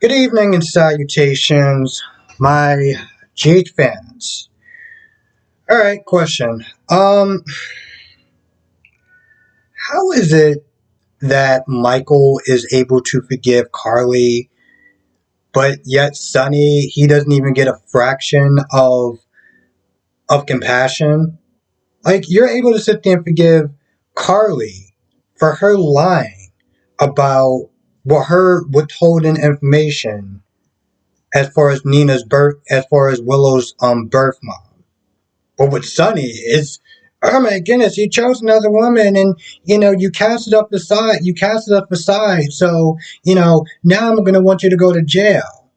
Good evening and salutations, my GH fans. Alright, question. How is it that Michael is able to forgive Carly, but yet Sonny, he doesn't even get a fraction of compassion? Like, you're able to sit there and forgive Carly for her lying about her withholding information as far as Nina's birth, as far as Willow's birth mom. But with Sonny, it's, oh my goodness, you chose another woman, and you cast it up aside. You cast it up aside. So now I'm gonna want you to go to jail.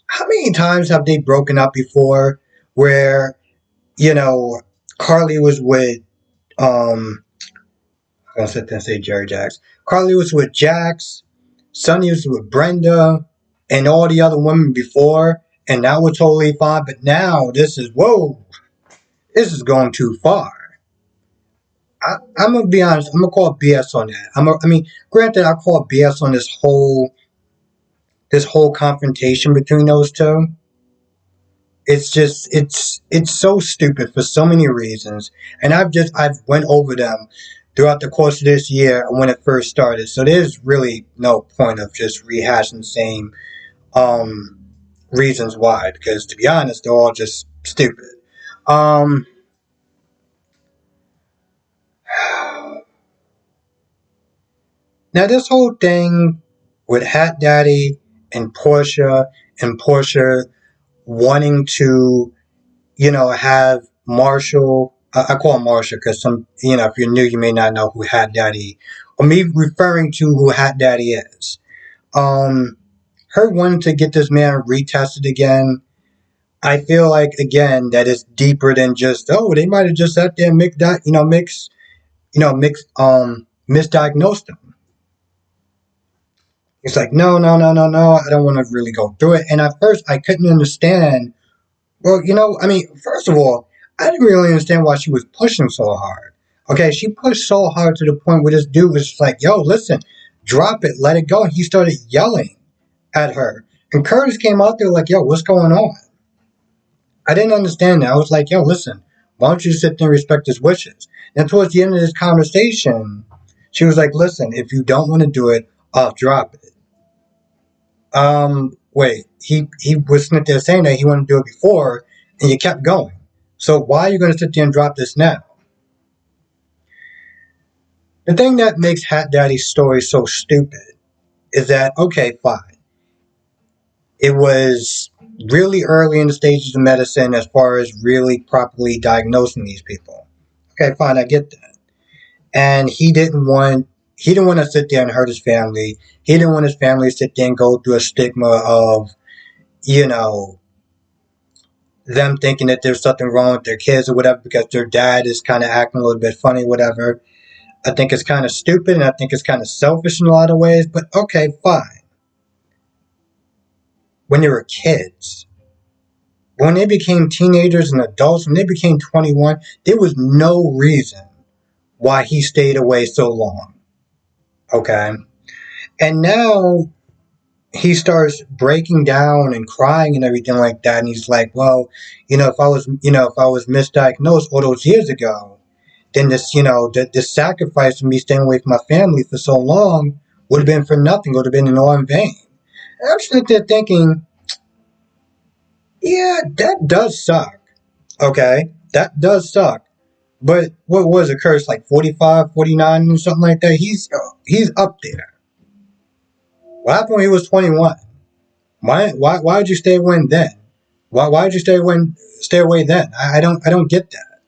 How many times have they broken up before, where you know Carly was with I'm gonna sit there and say Jerry Jacks. Carly was with Jax. Sonny was with Brenda, and all the other women before, and that was totally fine. But now this is whoa. This is going too far. I'm gonna be honest. I'm gonna call BS on that. Granted, I call BS on this whole confrontation between those two. It's just it's so stupid for so many reasons, and I've went over them throughout the course of this year when it first started. So there's really no point of just rehashing the same um, reasons why, because to be honest, they're all just stupid. Um, Now, this whole thing with Hat Daddy and Portia wanting to, have Marshall. I call him Marshall because if you're new, you may not know who Hat Daddy, or me referring to who Hat Daddy is. Um, Her wanting to get this man retested again. I feel like again that it's deeper than just they might have just sat there and misdiagnosed him. It's like, no, no, no, no, no. I don't want to really go through it. And at first, I couldn't understand. Well, first of all, I didn't really understand why she was pushing so hard. Okay, she pushed so hard to the point where this dude was just like, yo, listen, drop it, let it go. And he started yelling at her. And Curtis came out there like, yo, what's going on? I didn't understand that. I was like, yo, listen, why don't you sit there and respect his wishes? And towards the end of this conversation, she was like, listen, if you don't want to do it, I'll drop it. Wait, he was sitting there saying that he wanted to do it before, and you kept going. So why are you going to sit there and drop this now? The thing that makes Hat Daddy's story so stupid is that, okay, fine. It was really early in the stages of medicine as far as really properly diagnosing these people. Okay, fine, I get that. And he didn't want to sit there and hurt his family. He didn't want his family to sit there and go through a stigma of, you know, them thinking that there's something wrong with their kids or whatever because their dad is kind of acting a little bit funny, whatever. I think it's kind of stupid and I think it's kind of selfish in a lot of ways, but okay, fine. When they were kids, when they became teenagers and adults, when they became 21, there was no reason why he stayed away so long. Okay? And now he starts breaking down and crying and everything like that. And he's like, well, if I was misdiagnosed all those years ago, then this sacrifice of me staying away from my family for so long would have been for nothing, would have been all in vain. And I'm sitting there thinking, yeah, that does suck. Okay, that does suck. But what was it, Curse, like 45, 49, or something like that? He's up there. What happened when he was 21? Why did you stay away then? Why did you stay away then? I don't get that.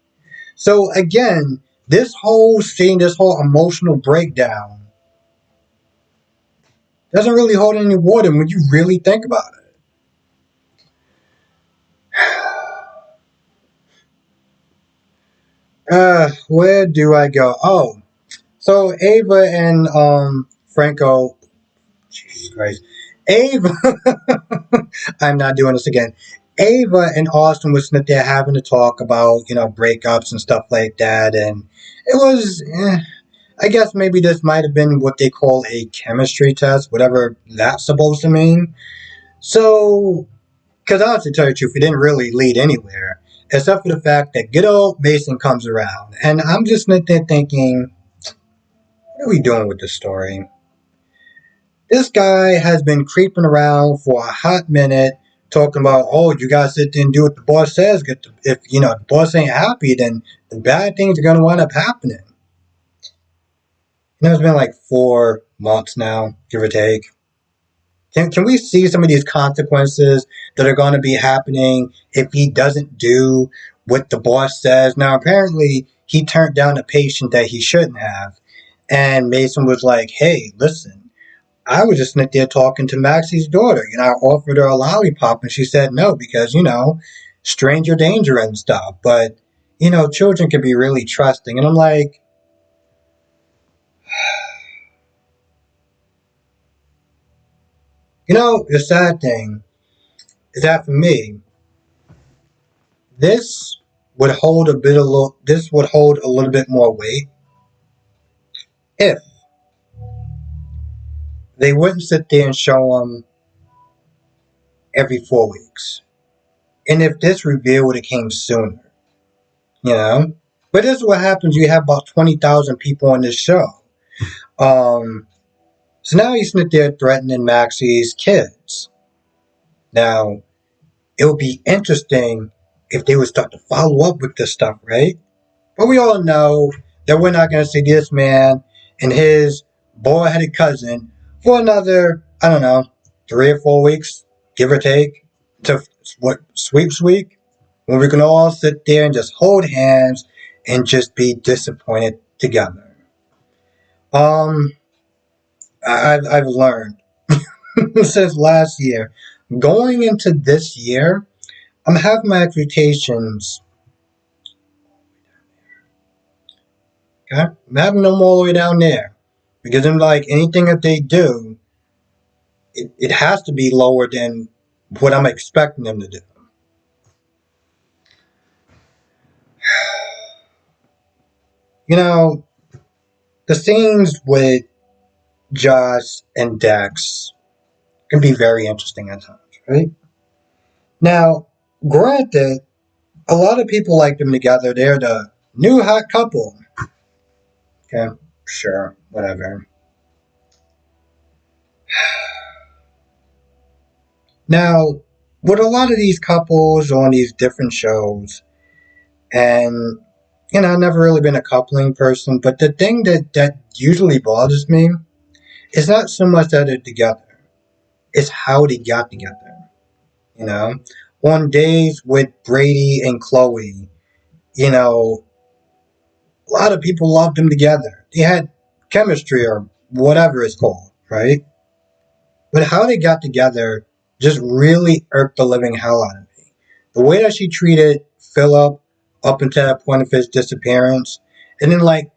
So again, this whole scene, this whole emotional breakdown doesn't really hold any water when you really think about it. Where do I go? Oh, so Ava and Franco, Jesus Christ, Ava. I'm not doing this again. Ava and Austin was sitting there having to talk about breakups and stuff like that, and it was. I guess maybe this might have been what they call a chemistry test, whatever that's supposed to mean. So, because honestly, to tell you the truth, it didn't really lead anywhere, except for the fact that good old Mason comes around. And I'm just sitting there thinking, what are we doing with this story? This guy has been creeping around for a hot minute, talking about, oh, you gotta sit there and do what the boss says. If the boss ain't happy, then the bad things are gonna wind up happening. It's been like 4 months now, give or take. Can we see some of these consequences that are going to be happening if he doesn't do what the boss says? Now, apparently, he turned down a patient that he shouldn't have. And Mason was like, hey, listen, I was just sitting there talking to Maxie's daughter. I offered her a lollipop and she said no because, stranger danger and stuff. But, children can be really trusting. And I'm like, the sad thing is that for me, this this would hold a little bit more weight if they wouldn't sit there and show them every 4 weeks, and if this reveal would have came sooner, you know. But this is what happens. You have about 20,000 people on this show. Um, so now you sit there threatening Maxie's kids. Now it would be interesting if they would start to follow up with this stuff, right? But we all know that we're not going to see this man and his boy-headed cousin for another, I don't know, 3 or 4 weeks, give or take, to what, sweeps week, when we can all sit there and just hold hands and just be disappointed together. Um, I've learned since last year, going into this year, I'm having my expectations. Okay, I'm having them all the way down there because I'm like anything that they do, it has to be lower than what I'm expecting them to do. You know, the scenes with Josh and Dex can be very interesting at times, right? Now, granted, a lot of people like them together. They're the new hot couple. Okay, sure, whatever. Now, with a lot of these couples on these different shows, and I've never really been a coupling person, but the thing that usually bothers me is not so much that they're together, it's how they got together. You know, on days with Brady and Chloe, you know, a lot of people loved them together. They had chemistry or whatever it's called, right? But how they got together just really irked the living hell out of me. The way that she treated Philip up until the point of his disappearance, and then like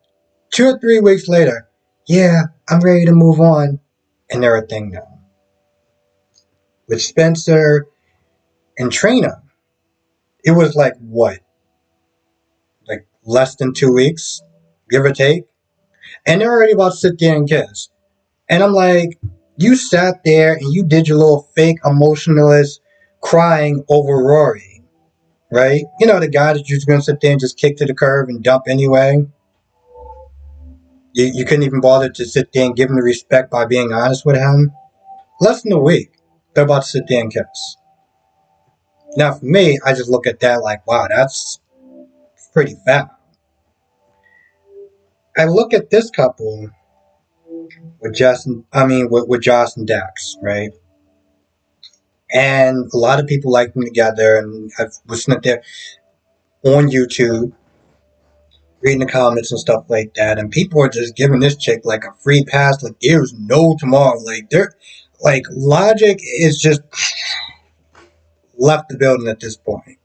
2 or 3 weeks later, yeah, I'm ready to move on, and they're a thing now. With Spencer and Trina, it was like what, like less than 2 weeks, give or take, and they're already about to sit there and kiss. And I'm like, you sat there and you did your little fake emotionalist crying over Rory, right? The guy that you're just gonna sit there and just kick to the curb and dump anyway. You couldn't even bother to sit there and give him the respect by being honest with him. Less than a week, they're about to sit there and kiss. Now, for me, I just look at that like, wow, that's pretty fat. I look at this couple with Justin, with Josh and Dax, right? And a lot of people like them together, and I was sitting there on YouTube reading the comments and stuff like that, and people are just giving this chick like a free pass, like there's no tomorrow. Like they're like logic is just left the building at this point.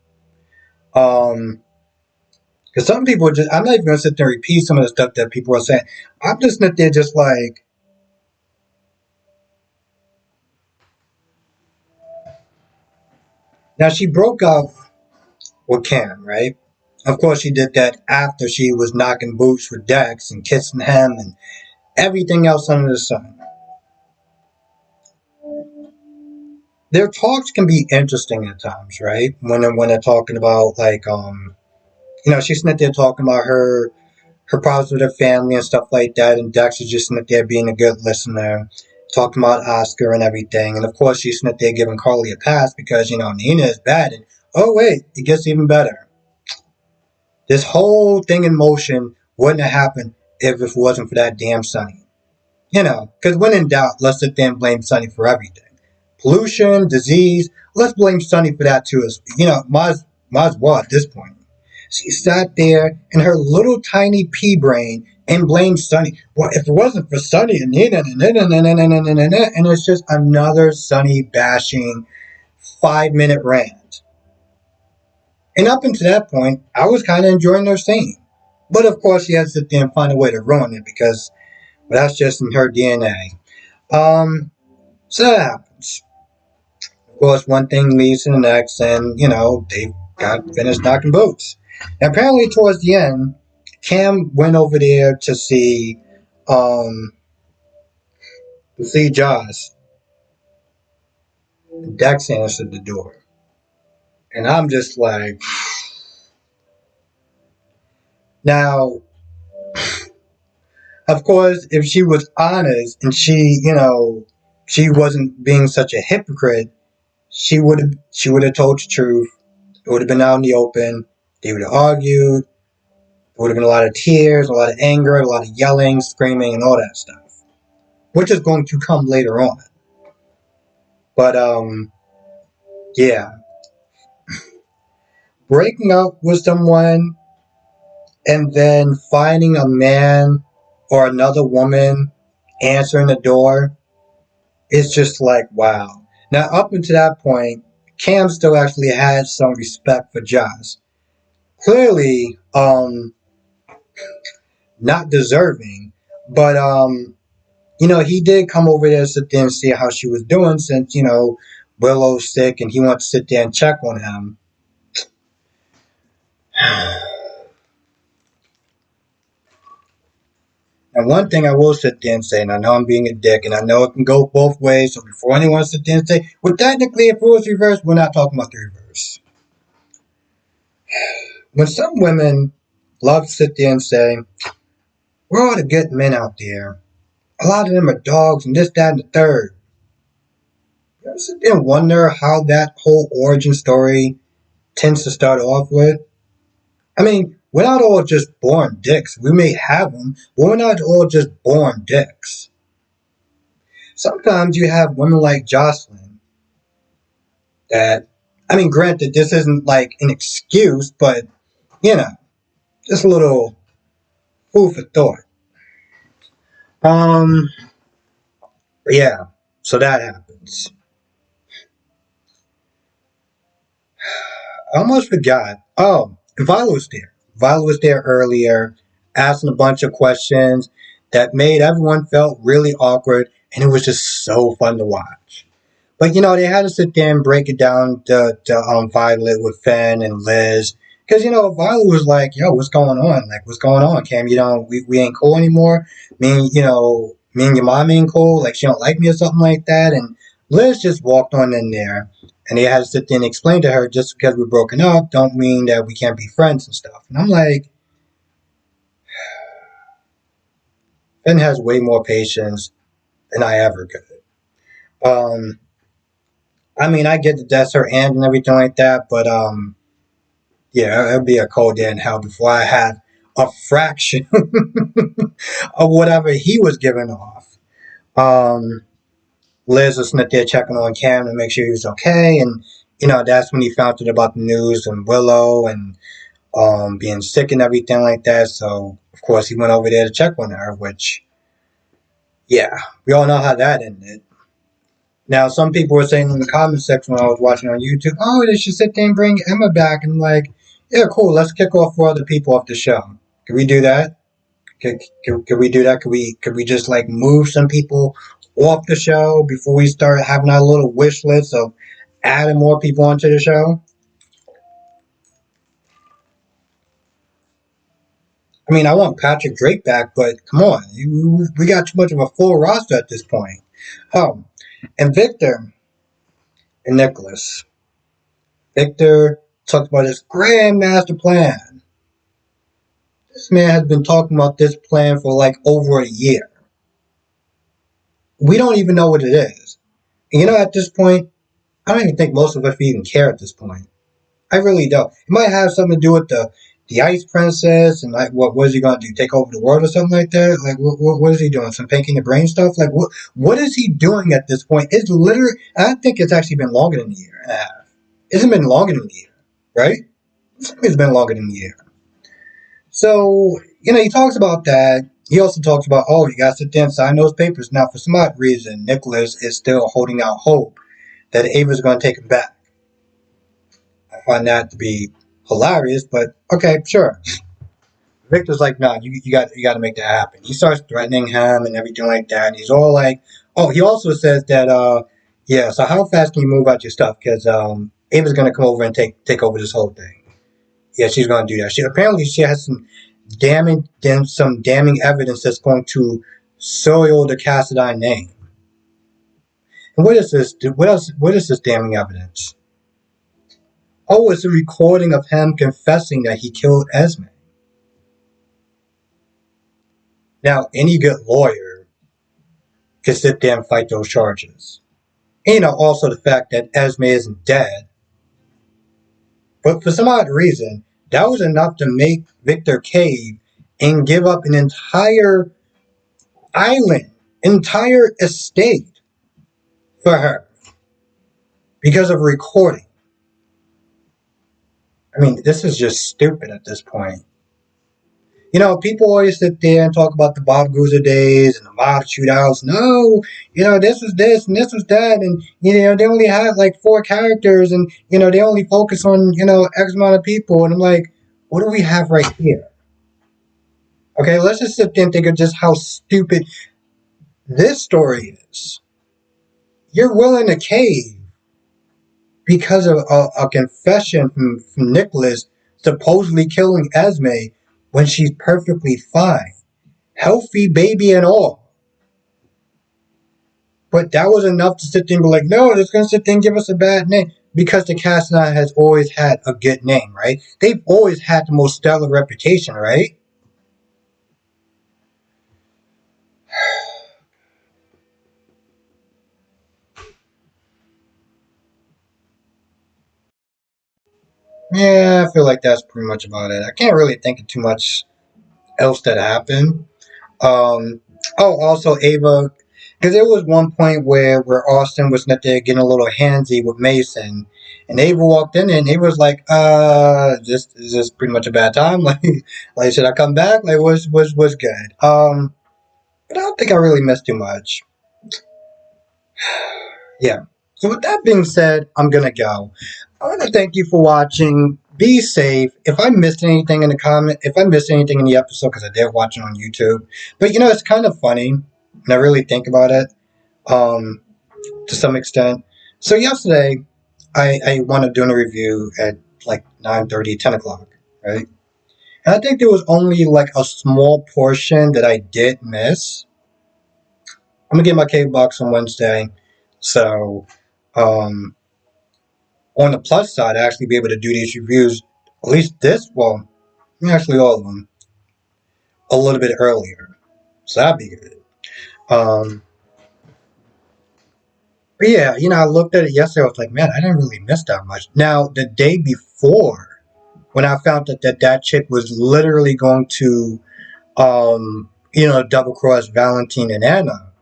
Because some people are just, I'm not even gonna sit there and repeat some of the stuff that people are saying. I'm just sitting there just like, now she broke up with Cam, right? Of course, she did that after she was knocking boots with Dex and kissing him and everything else under the sun. Their talks can be interesting at times, right? When they're talking about like she's sitting there talking about her problems with her family and stuff like that, and Dex is just sitting there being a good listener, talking about Oscar and everything, and of course she's sitting there giving Carly a pass because Nina is bad, and oh wait, it gets even better. This whole thing in motion wouldn't have happened if it wasn't for that damn Sunny. Because when in doubt, let's sit there and blame Sunny for everything. Pollution, disease, let's blame Sunny for that too. Might as well at this point. She sat there in her little tiny pea brain and blamed Sunny. Well, if it wasn't for Sunny, and it's just another Sunny bashing 5-minute rant. And up until that point, I was kind of enjoying their scene. But of course, she had to sit there and find a way to ruin it because that's just in her DNA. So that happens. Of course, one thing leads to the next, and they got finished knocking boots. And apparently, towards the end, Cam went over there um, to see Josh. Dex answered the door, and I'm just like, now, of course, if she was honest and she wasn't being such a hypocrite, she would have told the truth. It would have been out in the open. They would have argued. There would have been a lot of tears, a lot of anger, a lot of yelling, screaming, and all that stuff, which is going to come later on. But yeah, breaking up with someone and then finding a man or another woman answering the door is just like wow. Now, up until that point, Cam still actually had some respect for Josh. Clearly, not deserving, but he did come over there, sit there and see how she was doing since Willow's sick and he wanted to sit there and check on him. And one thing I will sit there and say, and I know I'm being a dick, and I know it can go both ways, so before anyone sits there and say, well, technically, if it was reversed, we're not talking about the reverse. When some women love to sit there and say, we're all the good men out there, a lot of them are dogs and this, that, and the third. You ever sit there and wonder how that whole origin story tends to start off with? I mean, we're not all just born dicks. We may have them, but we're not all just born dicks. Sometimes you have women like Jocelyn that, I mean, granted, this isn't like an excuse, but, just a little food for thought. Um, yeah, so that happens. I almost forgot. Oh, Viola was there. Viola was there earlier, asking a bunch of questions that made everyone felt really awkward, and it was just so fun to watch. But they had to sit there and break it down to Violet with Finn and Liz. Because, Violet was like, yo, what's going on? Like, what's going on, Cam? We ain't cool anymore. Me and your mom ain't cool. Like, she don't like me or something like that. And Liz just walked on in there. And they had to sit there and explain to her just because we're broken up don't mean that we can't be friends and stuff. And I'm like, Finn has way more patience than I ever could. I mean, I get that that's her aunt and everything like that, but yeah, it'd be a cold day in hell before I had a fraction of whatever he was giving off. Um, Liz was sitting there checking on Cam to make sure he was okay, and that's when he found out about the news and Willow and being sick and everything like that. So of course he went over there to check on her, which yeah, we all know how that ended. Now, some people were saying in the comment section when I was watching on YouTube, oh, they should sit there and bring Emma back. And like, yeah, cool. Let's kick off 4 other people off the show. Can we do that? Can we do that? Could we just like move some people off the show before we start having our little wish list of adding more people onto the show? I mean, I want Patrick Drake back, but come on, we got too much of a full roster at this point. Oh, and Victor and Nicholas. Victor talked about his grand master plan. This man has been talking about this plan for like over a year. We don't even know what it is. And at this point, I don't even think most of us even care at this point. I really don't. It might have something to do with the Ice Princess and like what is he gonna do? Take over the world or something like that? Like what is he doing? Some painting the brain stuff? Like what is he doing at this point? It's literally I think it's actually been longer than a year and a half. It's been longer than a year, right? It's been longer than a year. So, he talks about that. He also talks about, oh, you gotta sit there and sign those papers. Now, for some odd reason, Nicholas is still holding out hope that Ava's gonna take him back. I find that to be hilarious, but okay, sure. Victor's like, no, you got to make that happen. He starts threatening him and everything like that. And he's all like, oh, he also says that, yeah. So how fast can you move out your stuff? Because Ava's gonna come over and take over this whole thing. Yeah, she's gonna do that. She has some damning evidence that's going to soil the Cassadine name. And what is this? What is this damning evidence? Oh, it's a recording of him confessing that he killed Esme. Now, any good lawyer can sit there and fight those charges. And also the fact that Esme isn't dead. But for some odd reason, that was enough to make Victor cave and give up an entire island, entire estate for her because of recording. I mean, this is just stupid at this point. People always sit there and talk about the Bob Goozer days and the mob shootouts. No, this was this and this was that. And, they only had like 4 characters and, they only focus on, X amount of people. And I'm like, what do we have right here? Okay, let's just sit there and think of just how stupid this story is. You're willing to cave because of a confession from Nicholas supposedly killing Esme when she's perfectly fine. Healthy baby and all. But that was enough to sit there and be like, no, it's going to sit there and give us a bad name. Because the Cassadine has always had a good name, right? They've always had the most stellar reputation, right? Yeah, I feel like that's pretty much about it. I can't really think of too much else that happened. Um, also Ava, because there was one point where Austin was not there getting a little handsy with Mason, and Ava walked in and Ava was like, this is this pretty much a bad time? Like should I come back? Like, was good. But I don't think I really missed too much. Yeah. So with that being said, I'm gonna go. I want to thank you for watching. Be safe. If I missed anything in the comment, if I missed anything in the episode, because I did watch it on YouTube, but it's kind of funny when I really think about it, to some extent. So yesterday, I wound up doing a review at like 9:30, 10 o'clock, right? And I think there was only like a small portion that I did miss. I'm gonna get my cable box on Wednesday, so on the plus side, I actually be able to do these reviews, at least actually all of them, a little bit earlier. So that'd be good. Um, but yeah, I looked at it yesterday. I was like, man, I didn't really miss that much. Now, the day before, when I found that chick was literally going to, double cross Valentine and Anna,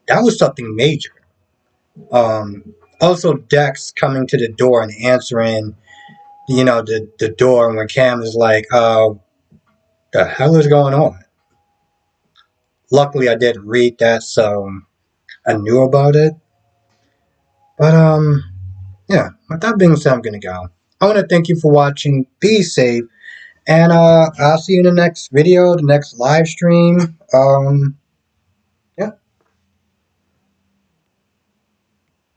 that was something major. Also, Dex coming to the door and answering, the door, and when Cam is like, the hell is going on? Luckily, I did read that, so I knew about it. But, yeah, with that being said, I'm gonna go. I want to thank you for watching. Be safe. And, I'll see you in the next video, the next live stream.